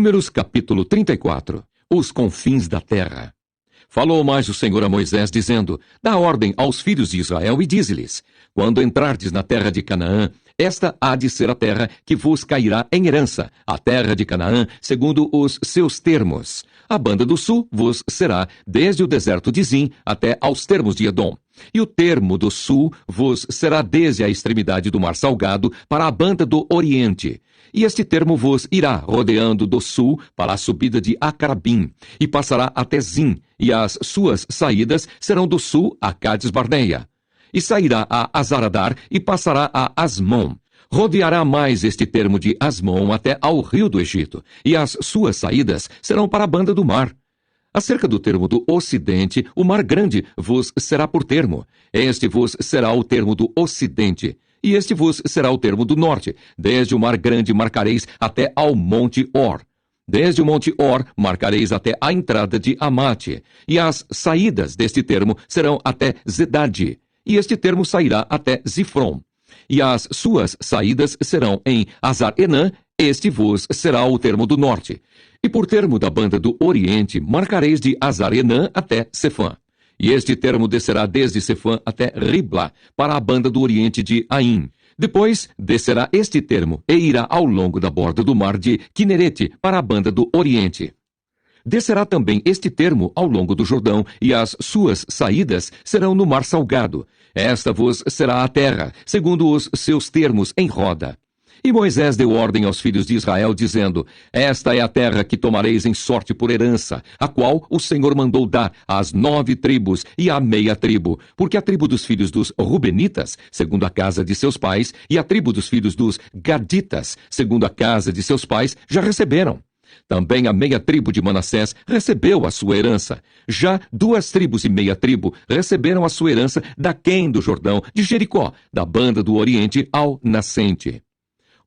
Números capítulo 34. Os confins da terra. Falou mais o Senhor a Moisés, dizendo: Dá ordem aos filhos de Israel e dize-lhes: Quando entrardes na terra de Canaã, esta há de ser a terra que vos cairá em herança, a terra de Canaã, segundo os seus termos. A banda do sul vos será desde o deserto de Zim até aos termos de Edom. E o termo do sul vos será desde a extremidade do mar salgado para a banda do oriente. E este termo vos irá rodeando do sul para a subida de Acarabim, e passará até Zim, e as suas saídas serão do sul a Cades-Barneia. E sairá a Azaradar e passará a Asmon. Rodeará mais este termo de Asmon até ao rio do Egito, e as suas saídas serão para a banda do mar. Acerca do termo do ocidente, o mar grande vos será por termo. Este vos será o termo do ocidente. E este vos será o termo do norte. Desde o mar grande marcareis até ao monte Or. Desde o monte Or marcareis até a entrada de Amate. E as saídas deste termo serão até Zedade. E este termo sairá até Zifron. E as suas saídas serão em Azar-Enã. Este vos será o termo do norte. E por termo da banda do oriente marcareis de Azar-Enã até Sefã. E este termo descerá desde Sefã até Ribla, para a banda do oriente de Aim. Depois descerá este termo e irá ao longo da borda do mar de Quinerete, para a banda do oriente. Descerá também este termo ao longo do Jordão, e as suas saídas serão no mar salgado. Esta vos será a terra, segundo os seus termos em roda. E Moisés deu ordem aos filhos de Israel, dizendo: Esta é a terra que tomareis em sorte por herança, a qual o Senhor mandou dar às 9 tribos e à meia tribo, porque a tribo dos filhos dos Rubenitas, segundo a casa de seus pais, e a tribo dos filhos dos Gaditas, segundo a casa de seus pais, já receberam. Também a meia tribo de Manassés recebeu a sua herança. Já 2 tribos e meia tribo receberam a sua herança daquém do Jordão, de Jericó, da banda do oriente ao nascente.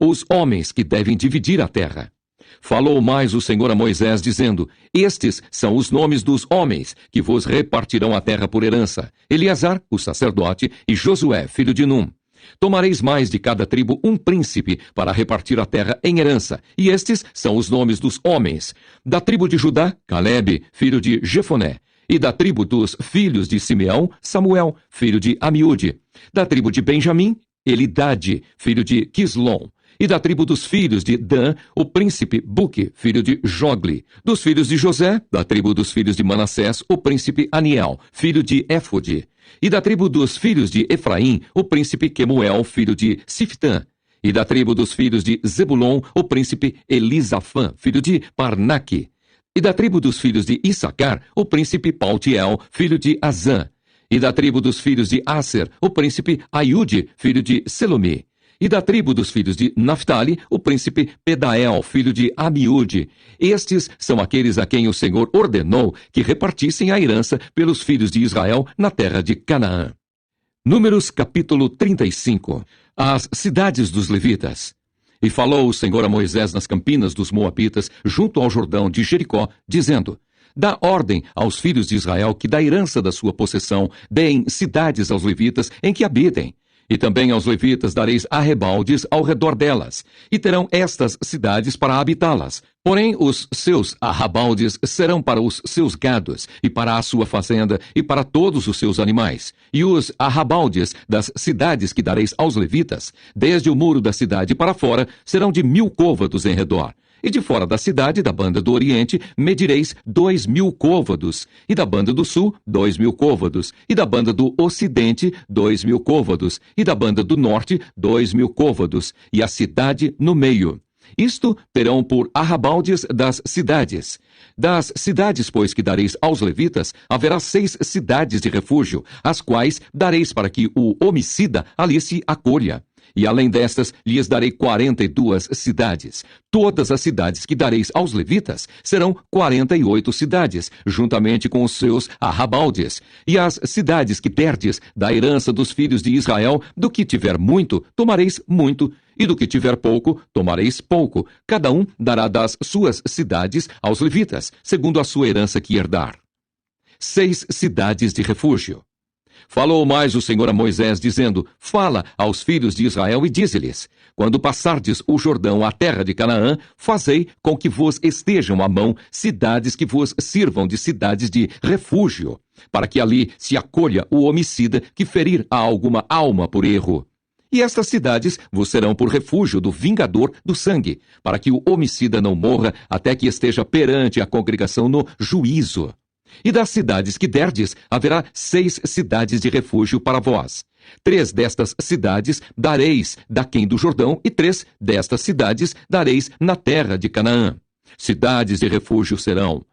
Os homens que devem dividir a terra. Falou mais o Senhor a Moisés, dizendo: Estes são os nomes dos homens que vos repartirão a terra por herança: Eleazar, o sacerdote, e Josué, filho de Num. Tomareis mais de cada tribo um príncipe para repartir a terra em herança, e estes são os nomes dos homens: da tribo de Judá, Calebe, filho de Jefoné; e da tribo dos filhos de Simeão, Samuel, filho de Amiúde; da tribo de Benjamim, Elidade, filho de Quislom; e da tribo dos filhos de Dan, o príncipe Buque, filho de Jogli; dos filhos de José, da tribo dos filhos de Manassés, o príncipe Aniel, filho de Éfode; e da tribo dos filhos de Efraim, o príncipe Quemuel, filho de Siftã; e da tribo dos filhos de Zebulon, o príncipe Elisafã, filho de Parnaque; e da tribo dos filhos de Issacar, o príncipe Paltiel, filho de Azã; e da tribo dos filhos de Aser, o príncipe Aiude, filho de Selomê; e da tribo dos filhos de Naphtali, o príncipe Pedael, filho de Amiúde. Estes são aqueles a quem o Senhor ordenou que repartissem a herança pelos filhos de Israel na terra de Canaã. Números capítulo 35. As cidades dos levitas. E falou o Senhor a Moisés nas campinas dos Moabitas, junto ao Jordão de Jericó, dizendo: Dá ordem aos filhos de Israel que da herança da sua possessão deem cidades aos levitas em que habitem. E também aos levitas dareis arrebaldes ao redor delas, e terão estas cidades para habitá-las. Porém, os seus arrabaldes serão para os seus gados, e para a sua fazenda, e para todos os seus animais. E os arrabaldes das cidades que dareis aos levitas, desde o muro da cidade para fora, serão de 1000 côvados em redor. E de fora da cidade, da banda do oriente, medireis 2000 côvados, e da banda do sul, 2000 côvados, e da banda do ocidente, 2000 côvados, e da banda do norte, 2000 côvados, e a cidade no meio. Isto terão por arrabaldes das cidades. Das cidades, pois, que dareis aos levitas, haverá 6 cidades de refúgio, as quais dareis para que o homicida ali se acolha. E além destas, lhes darei 42 cidades. Todas as cidades que dareis aos levitas serão 48 cidades, juntamente com os seus arrabaldes. E as cidades que derdes da herança dos filhos de Israel, do que tiver muito, tomareis muito, e do que tiver pouco, tomareis pouco. Cada um dará das suas cidades aos levitas, segundo a sua herança que herdar. 6 cidades de refúgio. Falou mais o Senhor a Moisés, dizendo: Fala aos filhos de Israel e dize-lhes: Quando passardes o Jordão à terra de Canaã, fazei com que vos estejam à mão cidades que vos sirvam de cidades de refúgio, para que ali se acolha o homicida que ferir a alguma alma por erro. E estas cidades vos serão por refúgio do vingador do sangue, para que o homicida não morra até que esteja perante a congregação no juízo. E das cidades que derdes, haverá 6 cidades de refúgio para vós. 3 destas cidades dareis daquém do Jordão, e 3 destas cidades dareis na terra de Canaã. Cidades de refúgio serão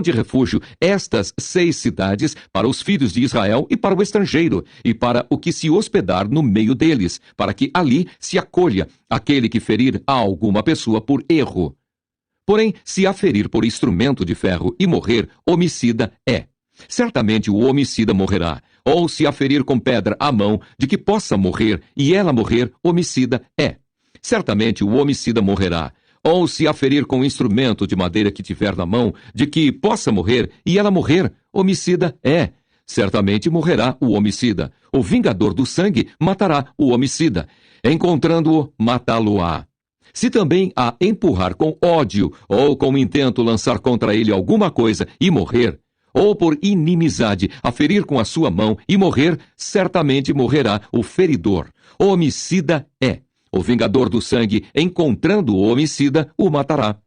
de refúgio estas 6 cidades para os filhos de Israel e para o estrangeiro, e para o que se hospedar no meio deles, para que ali se acolha aquele que ferir a alguma pessoa por erro. Porém, se a ferir por instrumento de ferro e morrer, homicida é. Certamente o homicida morrerá. Ou se a ferir com pedra a mão, de que possa morrer, e ela morrer, homicida é. Certamente o homicida morrerá. Ou se a ferir com instrumento de madeira que tiver na mão, de que possa morrer, e ela morrer, homicida é. Certamente morrerá o homicida. O vingador do sangue matará o homicida. Encontrando-o, matá-lo-á. Se também a empurrar com ódio, ou com intento lançar contra ele alguma coisa e morrer, ou por inimizade a ferir com a sua mão e morrer, certamente morrerá o feridor. O homicida é. O vingador do sangue, encontrando o homicida, o matará.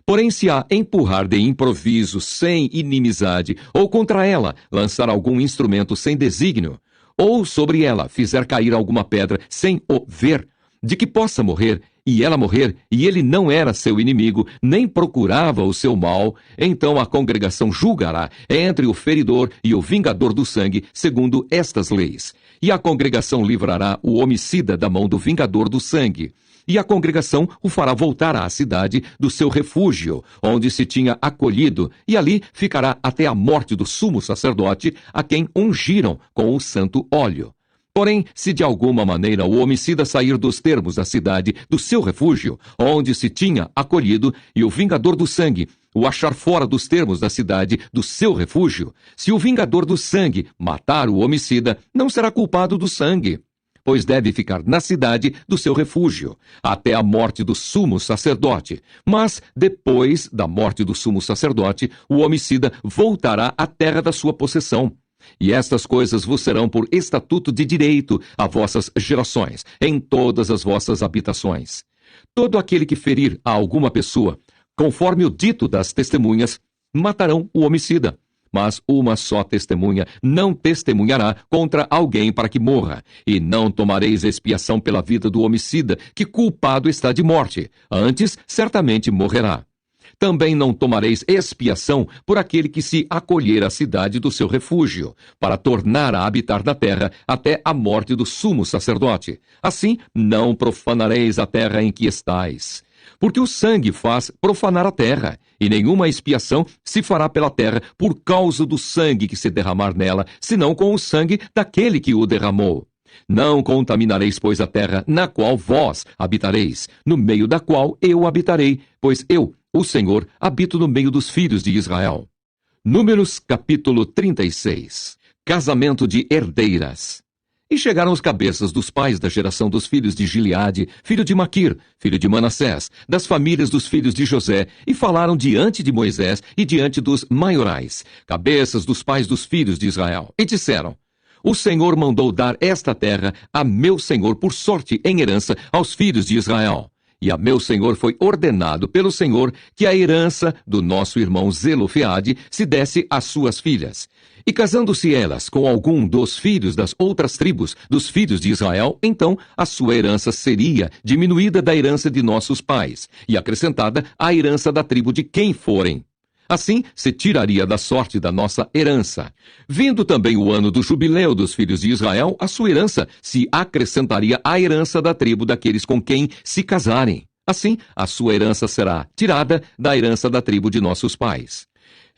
Porém, se a empurrar de improviso, sem inimizade, ou contra ela lançar algum instrumento sem desígnio, ou sobre ela fizer cair alguma pedra sem o ver, de que possa morrer, e ela morrer, e ele não era seu inimigo, nem procurava o seu mal, então a congregação julgará entre o feridor e o vingador do sangue, segundo estas leis. E a congregação livrará o homicida da mão do vingador do sangue. E a congregação o fará voltar à cidade do seu refúgio, onde se tinha acolhido, e ali ficará até a morte do sumo sacerdote, a quem ungiram com o santo óleo. Porém, se de alguma maneira o homicida sair dos termos da cidade do seu refúgio, onde se tinha acolhido, e o vingador do sangue o achar fora dos termos da cidade do seu refúgio, se o vingador do sangue matar o homicida, não será culpado do sangue, pois deve ficar na cidade do seu refúgio, até a morte do sumo sacerdote. Mas, depois da morte do sumo sacerdote, o homicida voltará à terra da sua possessão. E estas coisas vos serão por estatuto de direito a vossas gerações, em todas as vossas habitações. Todo aquele que ferir a alguma pessoa, conforme o dito das testemunhas, matarão o homicida. Mas uma só testemunha não testemunhará contra alguém para que morra, e não tomareis expiação pela vida do homicida, que culpado está de morte, antes certamente morrerá. Também não tomareis expiação por aquele que se acolher à cidade do seu refúgio, para tornar a habitar na terra até a morte do sumo sacerdote. Assim, não profanareis a terra em que estais. Porque o sangue faz profanar a terra, e nenhuma expiação se fará pela terra por causa do sangue que se derramar nela, senão com o sangue daquele que o derramou. Não contaminareis, pois, a terra na qual vós habitareis, no meio da qual eu habitarei, pois eu, o Senhor, habito no meio dos filhos de Israel. Números capítulo 36. Casamento de herdeiras. E chegaram os cabeças dos pais da geração dos filhos de Gileade, filho de Maquir, filho de Manassés, das famílias dos filhos de José, e falaram diante de Moisés e diante dos maiorais, cabeças dos pais dos filhos de Israel, e disseram: O Senhor mandou dar esta terra a meu senhor por sorte em herança aos filhos de Israel. E a meu senhor foi ordenado pelo Senhor que a herança do nosso irmão Zelofeade se desse às suas filhas. E casando-se elas com algum dos filhos das outras tribos dos filhos de Israel, então a sua herança seria diminuída da herança de nossos pais, e acrescentada à herança da tribo de quem forem. Assim se tiraria da sorte da nossa herança. Vindo também o ano do jubileu dos filhos de Israel, a sua herança se acrescentaria à herança da tribo daqueles com quem se casarem. Assim, a sua herança será tirada da herança da tribo de nossos pais.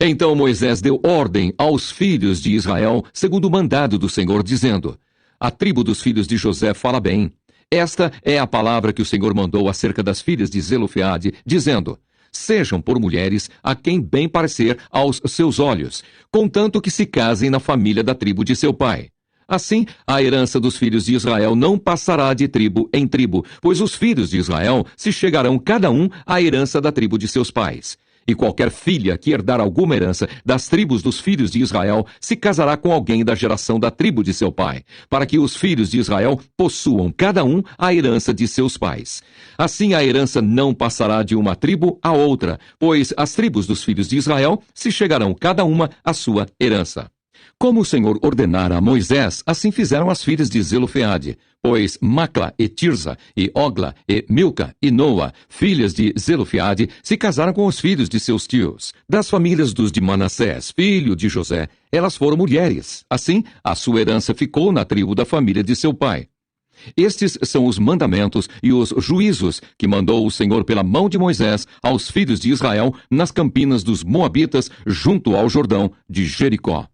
Então Moisés deu ordem aos filhos de Israel, segundo o mandado do Senhor, dizendo: A tribo dos filhos de José fala bem. Esta é a palavra que o Senhor mandou acerca das filhas de Zelofeade, dizendo: Sejam por mulheres a quem bem parecer aos seus olhos, contanto que se casem na família da tribo de seu pai. Assim, a herança dos filhos de Israel não passará de tribo em tribo, pois os filhos de Israel se chegarão cada um à herança da tribo de seus pais. E qualquer filha que herdar alguma herança das tribos dos filhos de Israel se casará com alguém da geração da tribo de seu pai, para que os filhos de Israel possuam cada um a herança de seus pais. Assim a herança não passará de uma tribo a outra, pois as tribos dos filhos de Israel se chegarão cada uma à sua herança. Como o Senhor ordenara a Moisés, assim fizeram as filhas de Zelofeade, pois Macla e Tirza, e Ogla, e Milca, e Noa, filhas de Zelofeade, se casaram com os filhos de seus tios. Das famílias dos de Manassés, filho de José, elas foram mulheres. Assim, a sua herança ficou na tribo da família de seu pai. Estes são os mandamentos e os juízos que mandou o Senhor pela mão de Moisés aos filhos de Israel nas campinas dos Moabitas, junto ao Jordão de Jericó.